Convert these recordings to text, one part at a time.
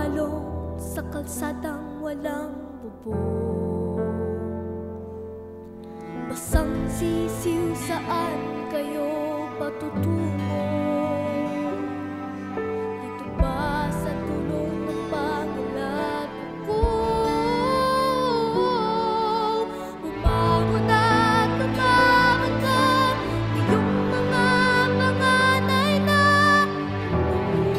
Pag-aalon sa kalsadang walang bubong, basang sisiw, saan kayo patutungo? Dito ba sa dulo ng pangalabo ko? Bumangon at lumaban ka, iyong mga panganay na buong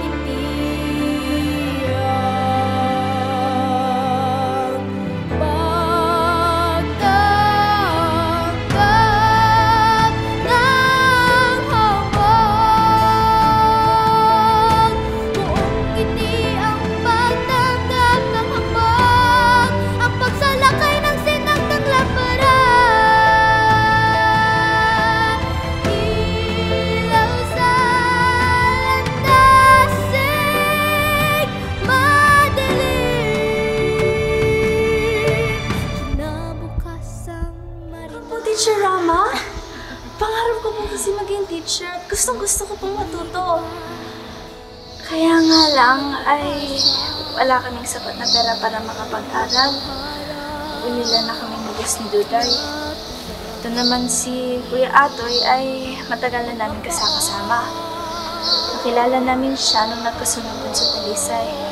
titiyak pagtanggap ng hambag. Buong ngiti ang pagtanggap ng hambag, ang pagsalakay ng sinagdang laparan. Ilaw sa landasing madilim, kinabukasan marinig. Oh, Teacher Rama? Pangarap ko po kasi maging teacher at gustong-gusto ko pong matuto. Kaya nga lang ay wala kaming sapat na pera para makapag-aral. Ulila na kaming bugas ni Duday. Ito naman si Kuya Atoy ay matagal na namin kasama. Nakilala namin siya nung nagkasunugan sa Talisay.